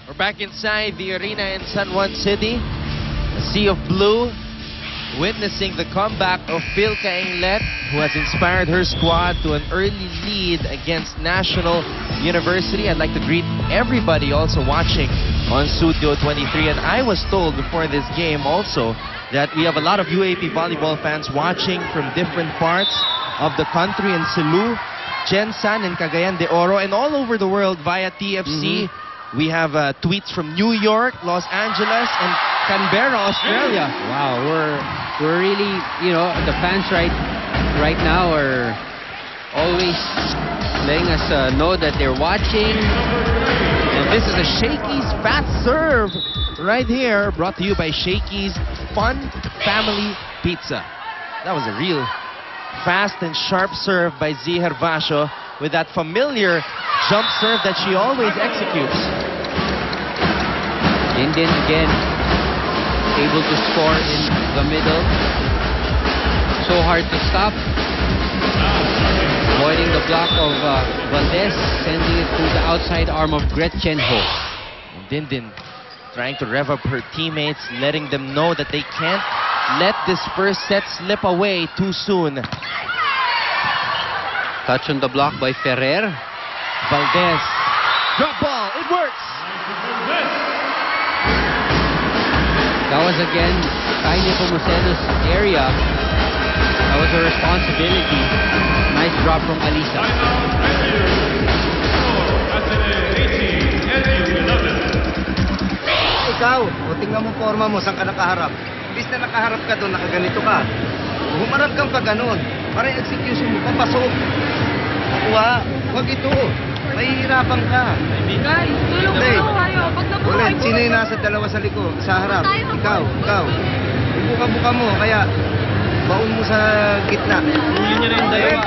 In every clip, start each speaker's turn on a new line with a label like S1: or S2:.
S1: We're back inside the arena in San Juan City. A sea of blue, witnessing the comeback of Phil Cainglet, who has inspired her squad to an early lead against National University. I'd like to greet everybody also watching on Studio 23. And I was told before this game also that we have a lot of UAP volleyball fans watching from different parts of the country in Cebu, Gensan, and Cagayan de Oro, and all over the world via TFC. We have tweets from New York, Los Angeles, and Canberra, Australia.
S2: Wow, we're really, you know, the fans right now are always letting us know that they're watching.
S1: And this is a Shakey's Fast Serve right here, brought to you by Shakey's Fun Family Pizza. That was a real fast and sharp serve by Z Hervasio with that familiar jump serve that she always executes.
S2: Indian again able to score in the middle. So hard to stop. Avoiding the block of Valdez, sending it through the outside arm of Gretchen Ho.
S1: Dindin trying to rev up her teammates, letting them know that they can't let this first set slip away too soon.
S2: Touch on the block by Ferrer.
S1: Valdez, drop ball, it works!
S2: That was again Tiny Pomoceno's area. That was her responsibility. Nice drop from Alisa.
S3: Ikaw, o tingnan mo forma mo, saan ka nakaharap. Bis na nakaharap ka doon, nakaganito ka. Humarap kang pa ganun. Para yung execution mo, papasok. Nakuha, huwag ito. Mahihirapan ka.
S4: Guys, tulong mo kayo. Pag nabuhay
S3: Ulit, sino yung nasa dalawa sa likod, sa harap? Ikaw. Buka-buka mo, kaya baon mo sa gitna. Yun yun yung dalawa.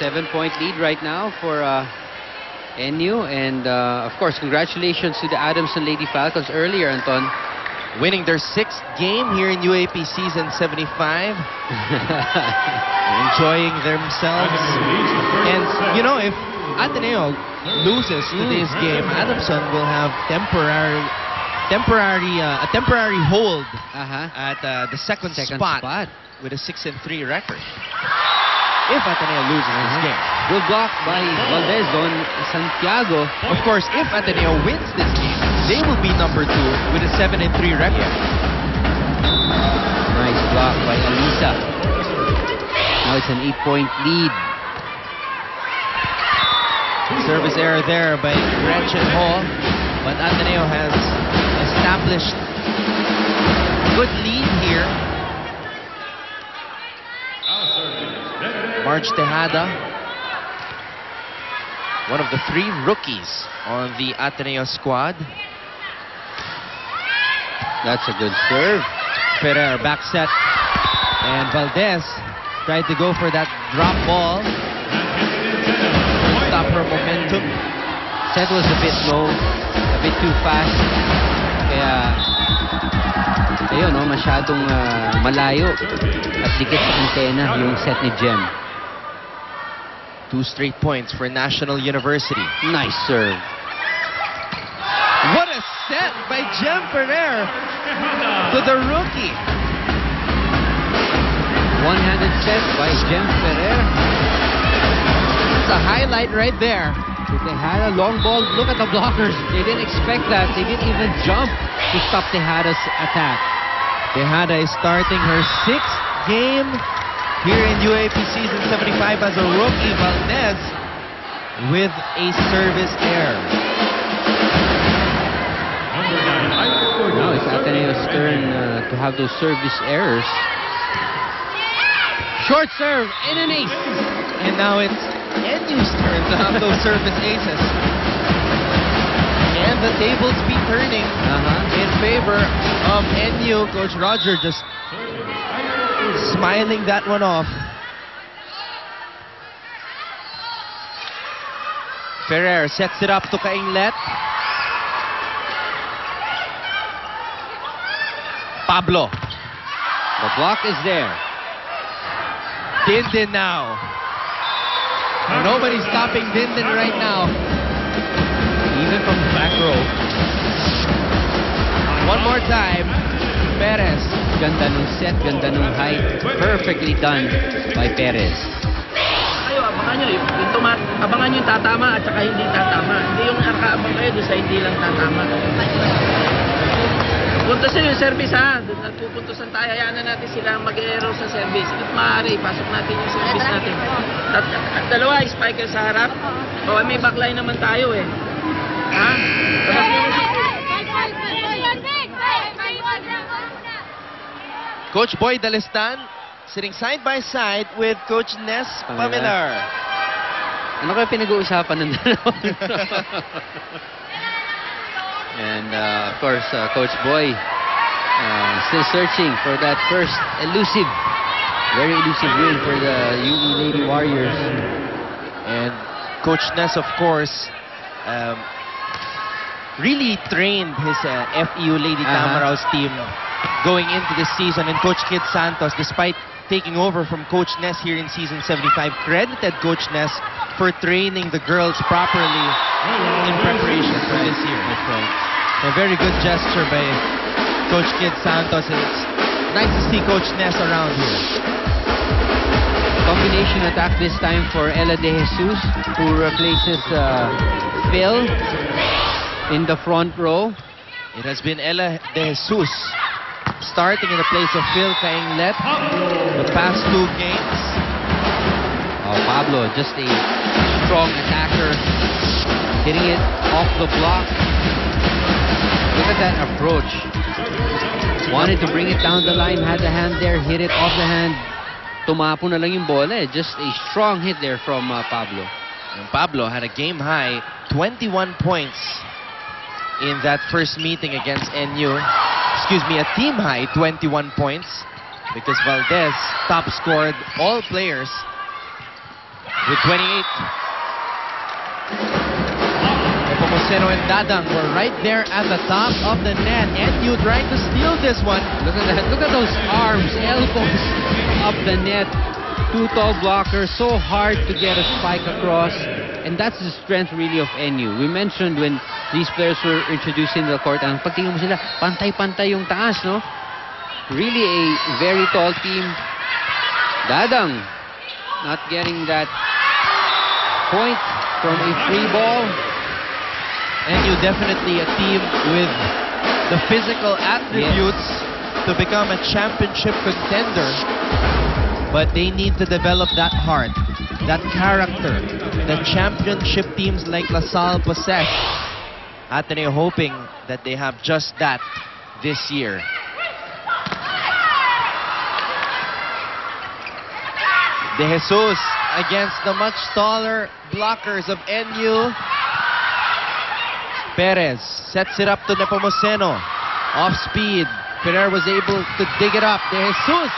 S2: 7-point lead right now for NU, and of course, congratulations to the Adamson Lady Falcons earlier, Anton.
S1: Winning their 6th game here in UAP Season 75. Enjoying themselves. And, you know, if Ateneo loses today's game, Adamson will have a temporary hold at the second spot with a 6-3 record. If Ateneo loses this game.
S2: Good block by Valdez on Santiago.
S1: Of course, if Ateneo wins this game, they will be number 2 with a 7-3 record.
S2: Nice block by Alisa. Now it's an 8-point lead.
S1: Service error there by Gretchen Hall, but Ateneo has established a good lead here. Marge Tejada, one of the 3 rookies on the Ateneo squad.
S2: That's a good serve.
S1: Ferrer back set, and Valdez tried to go for that drop ball. Stop her momentum.
S2: Set was a bit low, a bit too fast. Kaya, ayun, no, masyadong malayo at dikit sa antena yung set ni Gem.
S1: 2 straight points for National University.
S2: Nice serve.
S1: What a set by Gem Ferrer to the rookie.
S2: One-handed set by Gem Ferrer.
S1: It's a highlight right there.
S2: They had a long ball. Look at the blockers. They didn't expect that. They didn't even jump to stop Tejada's attack.
S1: Tejada is starting her 6th game here in UAP Season 75 as a rookie. Valdez with a service error.
S2: Now it's Ateneo's turn to have those service errors. Short serve and an ace.
S1: And now it's NU's turn to have those service aces. And the tables be turning in favor of NU. Coach Roger just smiling that one off. Ferrer sets it up to Cainglet. Pablo.
S2: The block is there.
S1: Dindin now. Nobody's stopping Dindin right now.
S2: Even from the back row.
S1: One more time. Perez.
S2: Ganda nung set, ganda nung height. Perfectly done by Perez.
S5: Kayo, abangan nyo. Abangan nyo yung tatama at saka hindi tatama. Hindi yung nakaabang kayo doon sa hindi lang tatama. Puntusin yung service ha. Doon nagpupuntusan tayo. Hayaan na natin sila mag-aero sa service. If maaari, pasok natin yung service natin. At dalawa, spiker sa harap. O may backline naman tayo eh. Ha?
S1: Coach Boy Dalistan sitting side by side with Coach Ness Pamilar.
S2: Ano kaya pinag-uusapan ng dalawa? And of course, Coach Boy still searching for that first very elusive win for the UE Lady Warriors.
S1: And Coach Ness, of course, really trained his FEU Lady Tamaraws team going into this season. And Coach Kid Santos, despite taking over from Coach Ness here in season 75, credited Coach Ness for training the girls properly in preparation for this year.
S2: That's right.
S1: A very good gesture by Coach Kid Santos. And it's nice to see Coach Ness around here.
S2: Combination attack this time for Ella De Jesus, who replaces Phil in the front row.
S1: It has been Ella De Jesus starting in the place of Phil Cainglet the past 2 games.
S2: Oh, Pablo, just a strong attacker, hitting it off the block. Look at that approach. Wanted to bring it down the line, had the hand there, hit it off the hand. Tumapo na lang yung bola eh. Just a strong hit there from Pablo.
S1: And Pablo had a game high 21 points in that first meeting against NU. Excuse me, a team high 21 points because Valdez top scored all players with 28. Nepomuceno and Dadang were right there at the top of the net. NU trying to steal this one.
S2: Look at that. Look at those arms, elbows up the net. 2 tall blockers, so hard to get a spike across. And that's the strength really of NU. We mentioned when these players were introduced in the court, ang pagtingin mo sila, pantay-pantay yung taas, no? Really a very tall team. Dadang not getting that point from a free ball.
S1: NU definitely a team with the physical attributes to become a championship contender. But they need to develop that heart, that character, that championship teams like LaSalle possess. Ateneo hoping that they have just that this year. De Jesus against the much taller blockers of NU. Perez sets it up to Nepomuceno. Off speed. Ferrer was able to dig it up. De Jesus.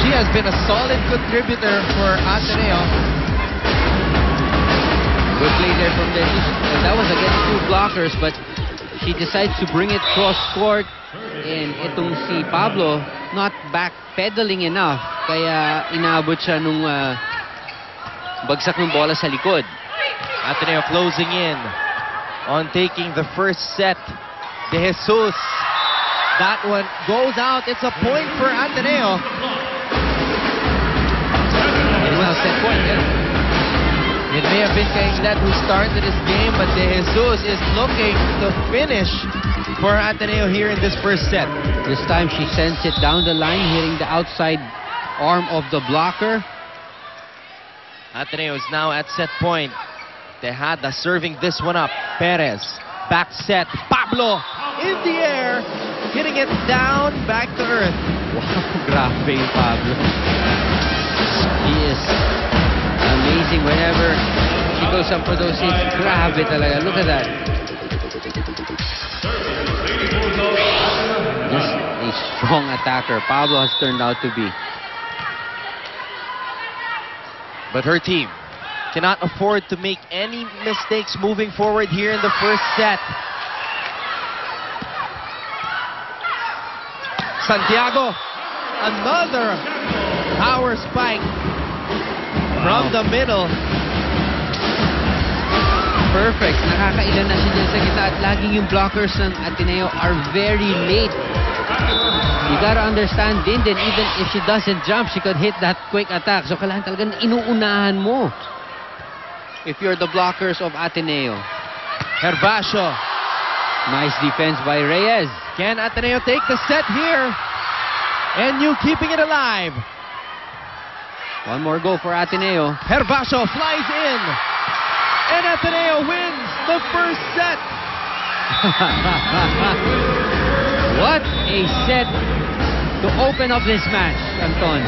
S1: She has been a solid contributor for Ateneo.
S2: Good play there from De Jesus. And that was against 2 blockers, but she decides to bring it cross-court. And itong si Pablo, not backpedaling enough. Kaya inaabot siya nung bagsak ng bola sa likod.
S1: Ateneo closing in on taking the first set. De Jesus. That one goes out. It's a point for Ateneo.
S2: It is now set point.
S1: It may have been Cainglet who started this game, but De Jesus is looking to finish for Ateneo here in this first set.
S2: This time she sends it down the line, hitting the outside arm of the blocker.
S1: Ateneo is now at set point. Tejada serving this one up. Perez, back set. Pablo in the air, hitting it down, back to earth.
S2: Wow, grabe yung Pablo. He is amazing whenever she goes up for those hits. Grabe talaga. Look at that. Just a strong attacker Pablo has turned out to be.
S1: But her team cannot afford to make any mistakes moving forward here in the first set. Santiago. Another power spike from the middle.
S2: Perfect. Nakakailan na siya dyan sa gitna at laging yung blockers ng Ateneo are very late. You gotta understand din, even if she doesn't jump, she could hit that quick attack. So kailangan talagang inuunahan mo if you're the blockers of Ateneo.
S1: Herbacio.
S2: Nice defense by Reyes.
S1: Can Ateneo take the set here? And you keeping it alive.
S2: One more go for Ateneo.
S1: Herbacio flies in. And Ateneo wins the first set.
S2: What a set to open up this match, Anton.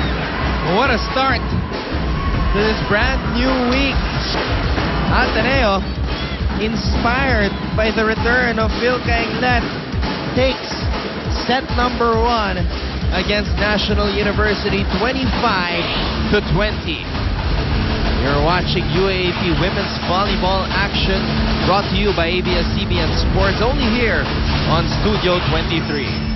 S1: What a start to this brand new week. Ateneo, inspired by the return of Philka Inglet, takes set number 1 against National University 25-20. You're watching UAAP Women's Volleyball action brought to you by ABS-CBN Sports only here on Studio 23.